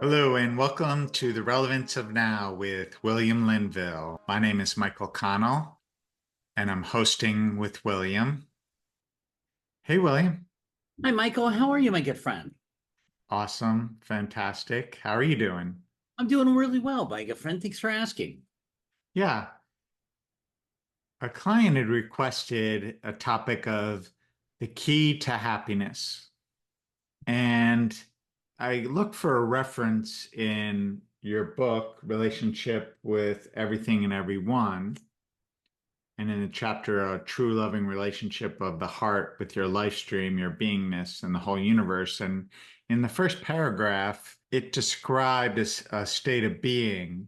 Hello and welcome to The Relevance of Now with William Linville. My name is Michael Connell and I'm hosting with William. Hey, William. Hi, Michael. How are you, my good friend? Awesome. Fantastic. How are you doing? I'm doing really well, my good friend. Thanks for asking. Yeah. A client had requested a topic of the key to happiness. And I looked for a reference in your book, Relationship with Everything and Everyone. And in the chapter, A True Loving Relationship of the Heart with Your Life Stream, Your Beingness, and the Whole Universe. And in the first paragraph, it described a state of being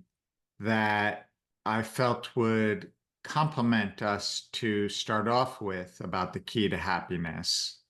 that I felt would complement us to start off with about the key to happiness.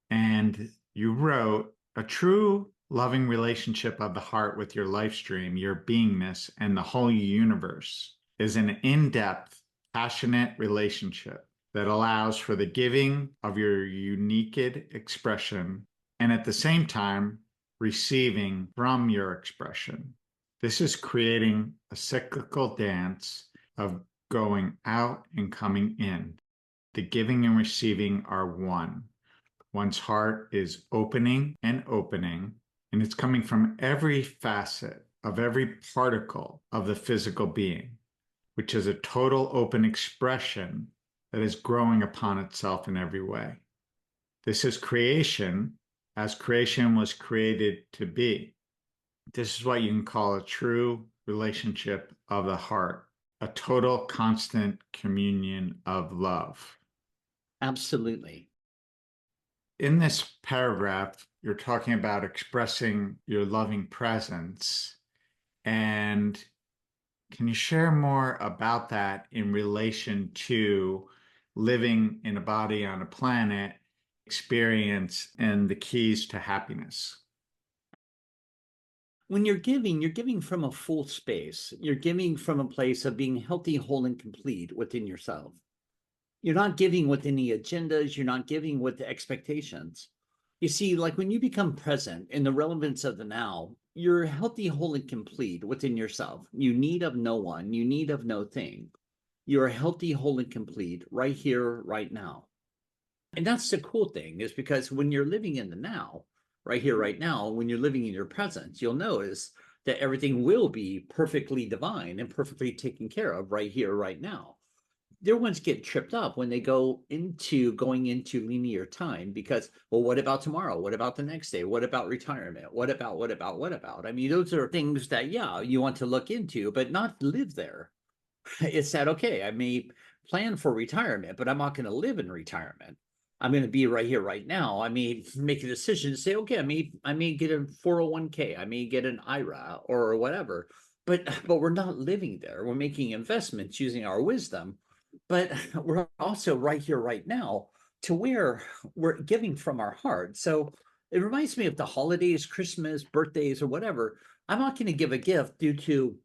And you wrote, a true loving relationship of the heart with your life stream, your beingness, and the whole universe is an in-depth, passionate relationship that allows for the giving of your unique expression and at the same time receiving from your expression. This is creating a cyclical dance of going out and coming in. The giving and receiving are one. One's heart is opening, and it's coming from every facet of every particle of the physical being, which is a total open expression that is growing upon itself in every way. This is creation as creation was created to be. This is what you can call a true relationship of the heart, a total constant communion of love. Absolutely. In this paragraph, you're talking about expressing your loving presence. And can you share more about that in relation to living in a body on a planet, experience, and the keys to happiness? When you're giving from a full space. You're giving from a place of being healthy, whole, and complete within yourself. You're not giving with any agendas. You're not giving with expectations. You see, like when you become present in the relevance of the now, you're healthy, whole, and complete within yourself. You need of no one. You need of no thing. You're healthy, whole, and complete right here, right now. And that's the cool thing, is because when you're living in the now, right here, right now, when you're living in your presence, you'll notice that everything will be perfectly divine and perfectly taken care of right here, right now. Their ones get tripped up when they going into linear time because, well, what about tomorrow? What about the next day? What about retirement? What about? I mean, those are things that, yeah, you want to look into, but not live there. It's that, okay, I may plan for retirement, but I'm not going to live in retirement. I'm going to be right here, right now. I may make a decision to say, okay, I may get a 401k, I may get an IRA or whatever, but we're not living there. We're making investments using our wisdom, but we're also right here, right now, to where we're giving from our heart. So it reminds me of the holidays, Christmas, birthdays, or whatever. I'm not going to give a gift due to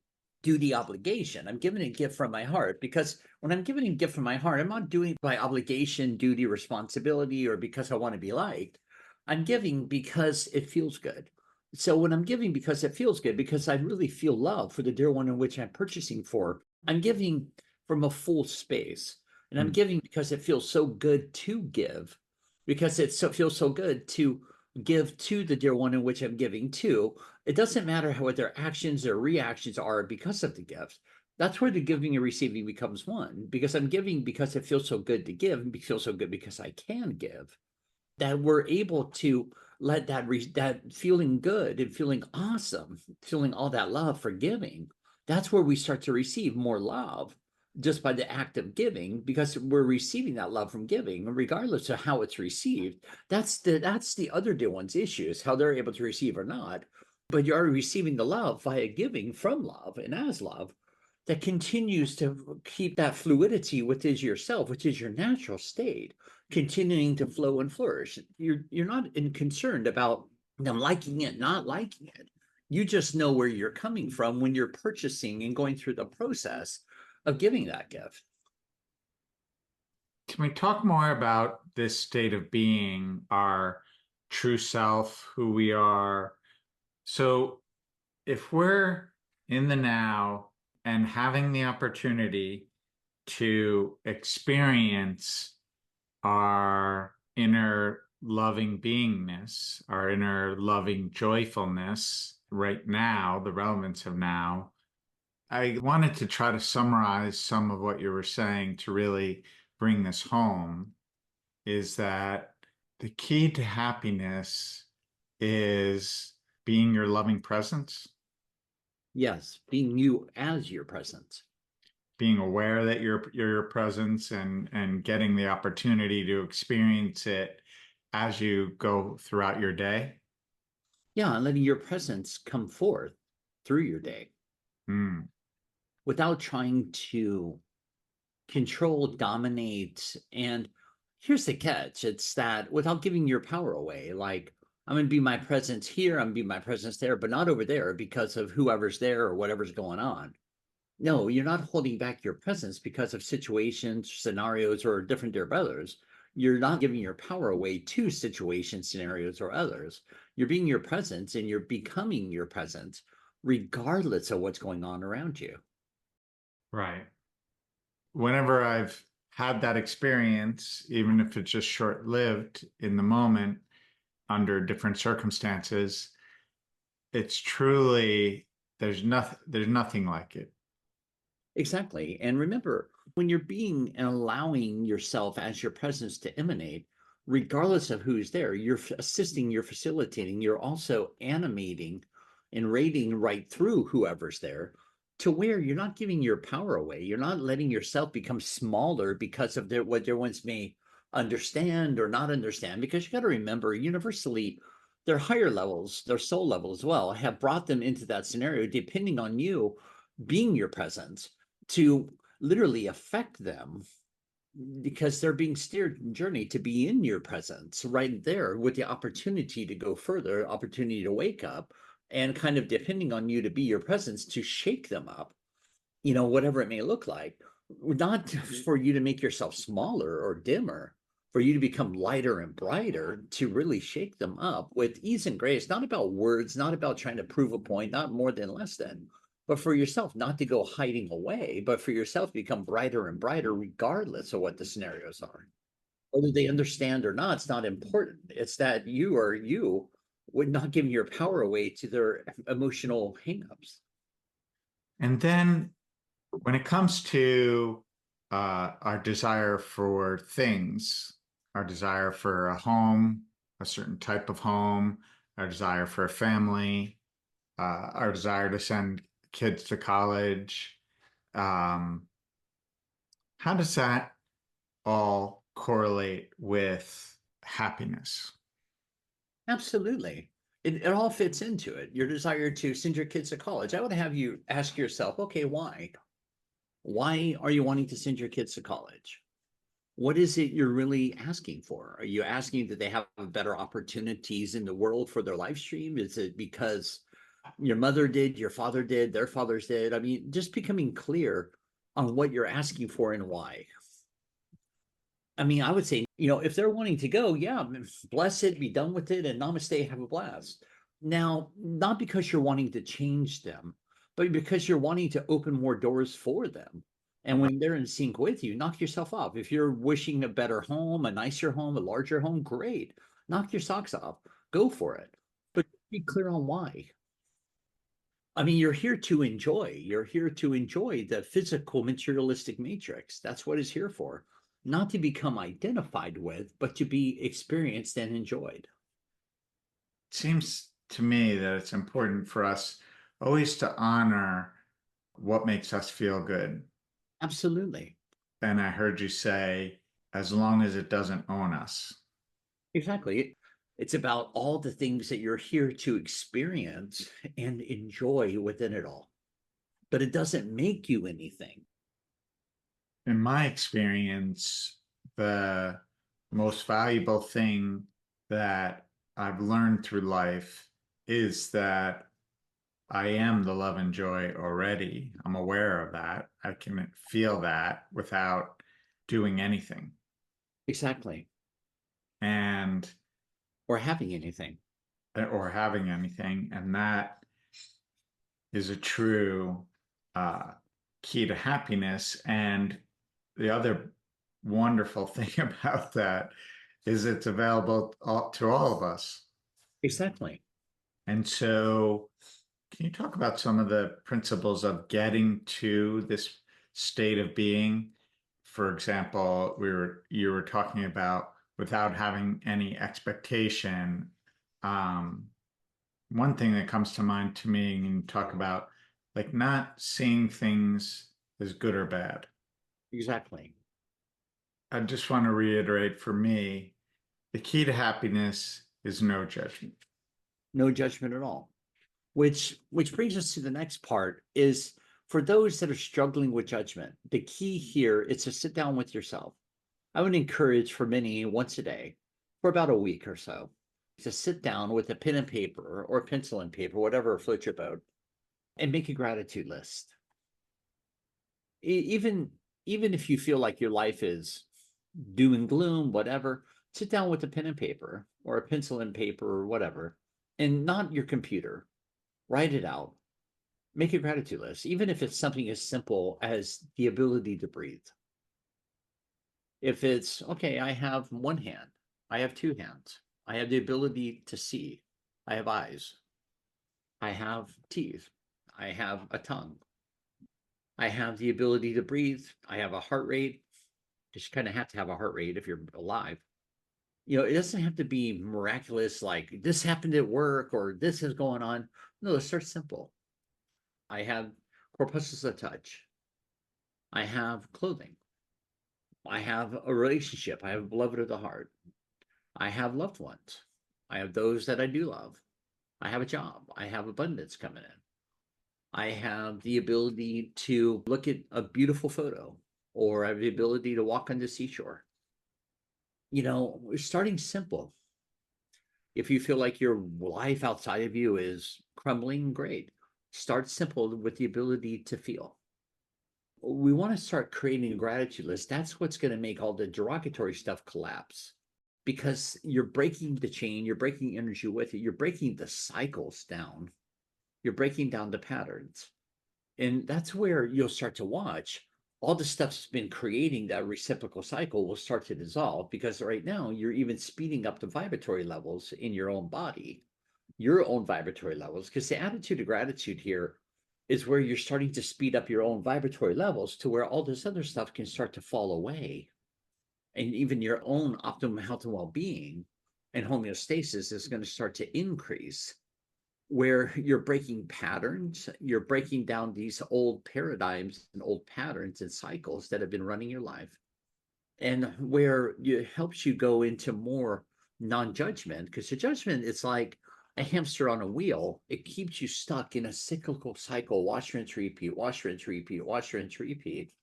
duty obligation. I'm giving a gift from my heart, because when I'm giving a gift from my heart, I'm not doing it by obligation, duty, responsibility, or because I want to be liked. I'm giving because it feels good. So when I'm giving because it feels good, because I really feel love for the dear one in which I'm purchasing for, I'm giving from a full space. And I'm Hmm. giving because it feels so good to give, because feels so good to give to the dear one in which I'm giving to. It doesn't matter what their actions or reactions are because of the gift. That's where the giving and receiving becomes one, because I'm giving because it feels so good to give, and it feels so good because I can give, that we're able to let that feeling good and feeling awesome, feeling all that love for giving. That's where we start to receive more love, just by the act of giving, because we're receiving that love from giving, regardless of how it's received. That's the other dear one's issue, is how they're able to receive or not. But you're receiving the love via giving from love and as love, that continues to keep that fluidity within yourself, which is your natural state, continuing to flow and flourish. You're not concerned about them liking it, not liking it. You just know where you're coming from when you're purchasing and going through the process of giving that gift. Can we talk more about this state of being, our true self, who we are? So if we're in the now and having the opportunity to experience our inner loving beingness, our inner loving joyfulness right now, the relevance of now, I wanted to try to summarize some of what you were saying to really bring this home is that the key to happiness is being your loving presence, Yes, being you as your presence. being aware that you're your presence and getting the opportunity to experience it as you go throughout your day. Yeah, and letting your presence come forth through your day Mm, without trying to control, dominate. And here's the catch, it's that without giving your power away, like I'm going to be my presence here, I'm going to be my presence there, but not over there because of whoever's there or whatever's going on. No, you're not holding back your presence because of situations, scenarios, or different dear others. You're not giving your power away to situations, scenarios, or others. You're being your presence and you're becoming your presence regardless of what's going on around you. right. Whenever I've had that experience, even if it's just short-lived in the moment under different circumstances, it's truly there's nothing like it. Exactly. And remember, when you're being and allowing yourself as your presence to emanate, regardless of who's there, you're assisting, you're facilitating, you're also animating and rating right through whoever's there to where you're not giving your power away. You're not letting yourself become smaller because of what their ones may understand or not understand. Because you got to remember, universally, their higher levels, their soul level as well, have brought them into that scenario depending on you being your presence to literally affect them because they're being steered in journey to be in your presence right there with the opportunity to go further, opportunity to wake up, and kind of depending on you to be your presence to shake them up, whatever it may look like, not for you to make yourself smaller or dimmer, for you to become lighter and brighter, to really shake them up with ease and grace, not about words, not about trying to prove a point, not more than less than, but for yourself, not to go hiding away, but for yourself to become brighter and brighter, regardless of what the scenarios are. Whether they understand or not, it's not important. It's that you are you, would not giving your power away to their emotional hangups. And then when it comes to our desire for things, our desire for a home, a certain type of home, our desire for a family, our desire to send kids to college, um, how does that all correlate with happiness? Absolutely. It all fits into it. Your desire to send your kids to college. I would have you ask yourself, okay, why? Why are you wanting to send your kids to college? What is it you're really asking for? Are you asking that they have better opportunities in the world for their life stream? Is it because your mother did, your father did, their fathers did? I mean, just becoming clear on what you're asking for and why. I mean, I would say, if they're wanting to go, yeah, bless it, be done with it, and namaste, have a blast. Now, not because you're wanting to change them, but because you're wanting to open more doors for them. And when they're in sync with you, knock yourself off. If you're wishing a better home, a nicer home, a larger home, great. Knock your socks off. Go for it. But be clear on why. I mean, you're here to enjoy. You're here to enjoy the physical materialistic matrix. That's what it's here for. Not to become identified with, but to be experienced and enjoyed. It seems to me that it's important for us always to honor what makes us feel good. Absolutely. And I heard you say, as long as it doesn't own us. Exactly. It's about all the things that you're here to experience and enjoy within it all. But it doesn't make you anything. In my experience, the most valuable thing that I've learned through life is that I am the love and joy already. I'm aware of that. I can feel that without doing anything. Exactly. And Or having anything. or having anything. And that is a true uh, key to happiness. And the other wonderful thing about that is it's available to all of us. Exactly. And so, can you talk about some of the principles of getting to this state of being? For example, you were talking about without having any expectation. Um, One thing that comes to mind to me, and you talk about like not seeing things as good or bad. Exactly. I just want to reiterate for me, the key to happiness is no judgment. No judgment at all. Which brings us to the next part is for those that are struggling with judgment, the key here is to sit down with yourself. I would encourage for many once a day for about a week or so to sit down with a pen and paper or pencil and paper, whatever floats your boat, and make a gratitude list. Even even if you feel like your life is doom and gloom, whatever, sit down with a pen and paper or a pencil and paper or whatever, and not your computer. Write it out. Make a gratitude list, even if it's something as simple as the ability to breathe. If it's okay, I have one hand, I have two hands, I have the ability to see, I have eyes, I have teeth, I have a tongue, I have the ability to breathe, I have a heart rate. Just kind of have to have a heart rate if you're alive. It doesn't have to be miraculous, like this happened at work or this is going on. No, let's start simple. I have corpuscles of touch. I have clothing. I have a relationship. I have a beloved of the heart. I have loved ones. I have those that I do love. I have a job. I have abundance coming in. I have the ability to look at a beautiful photo, or I have the ability to walk on the seashore. We're starting simple. If you feel like your life outside of you is crumbling, great. Start simple with the ability to feel. We want to start creating a gratitude list. That's what's going to make all the derogatory stuff collapse because you're breaking the chain, you're breaking energy with it, you're breaking the cycles down, you're breaking down the patterns. And that's where you'll start to watch all the stuff that's been creating that reciprocal cycle will start to dissolve because right now you're even speeding up the vibratory levels in your own body, your own vibratory levels, because the attitude of gratitude here is where you're starting to speed up your own vibratory levels to where all this other stuff can start to fall away. And even your own optimum health and well-being and homeostasis is going to start to increase where you're breaking patterns, you're breaking down these old paradigms and old patterns and cycles that have been running your life, and where it helps you go into more non-judgment, because the judgment is like a hamster on a wheel. It keeps you stuck in a cyclical cycle, wash, rinse, repeat, wash, rinse, repeat, wash, rinse, repeat,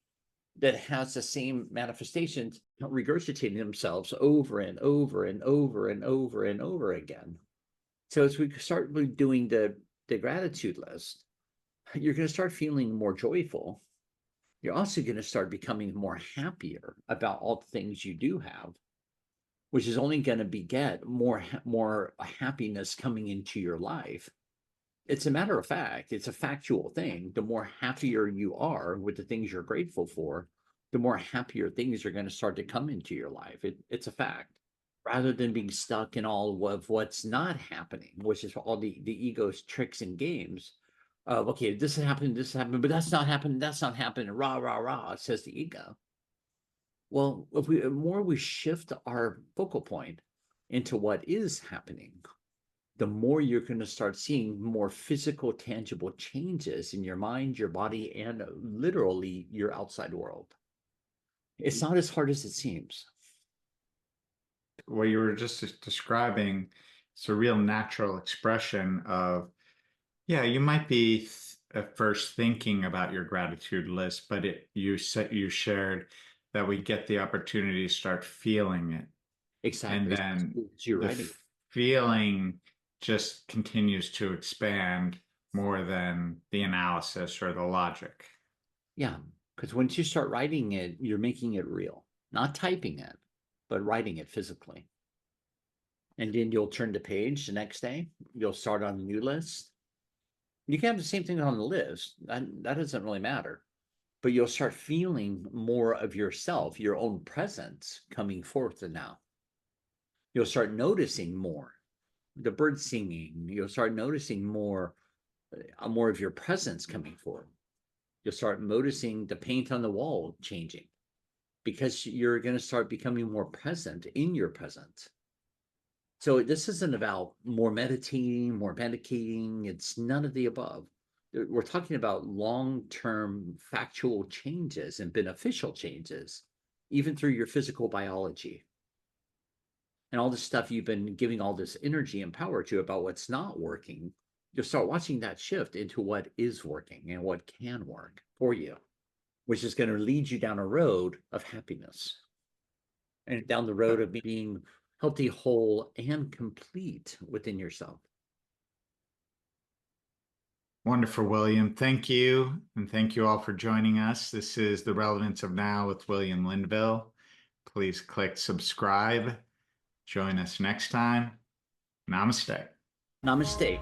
that has the same manifestations regurgitating themselves over and over and over and over and over again. So as we start doing the gratitude list, you're going to start feeling more joyful. You're also going to start becoming more happier about all the things you do have, which is only going to beget more happiness coming into your life. It's a matter of fact, it's a factual thing. The more happier you are with the things you're grateful for, the more happier things are going to start to come into your life. It's a fact. Rather than being stuck in all of what's not happening, which is all the ego's tricks and games of, okay, this happened, but that's not happening, rah, rah, rah, says the ego. Well, if we more we shift our focal point into what is happening, the more you're going to start seeing more physical, tangible changes in your mind, your body, and literally your outside world. It's not as hard as it seems. What you were just describing, it's a real natural expression of, yeah, you might be at first thinking about your gratitude list, but you shared that we get the opportunity to start feeling it. And Exactly. then You're the writing. feeling just continues to expand more than the analysis or the logic. Yeah, because once you start writing it, you're making it real, not typing it, but writing it physically. And then you'll turn the page the next day. You'll start on a new list. You can have the same thing on the list. That doesn't really matter. But you'll start feeling more of yourself, your own presence coming forth now. You'll start noticing more the birds singing. You'll start noticing more of your presence coming forth. You'll start noticing the paint on the wall changing because you're going to start becoming more present in your presence. So this isn't about more meditating, more medicating. It's none of the above. We're talking about long-term factual changes and beneficial changes, even through your physical biology. And all this stuff you've been giving all this energy and power to about what's not working, you'll start watching that shift into what is working and what can work for you, which is going to lead you down a road of happiness and down the road of being healthy, whole, and complete within yourself. Wonderful, William. Thank you. And thank you all for joining us. This is The Relevance of Now with William Linville. Please click subscribe. Join us next time. Namaste. Namaste.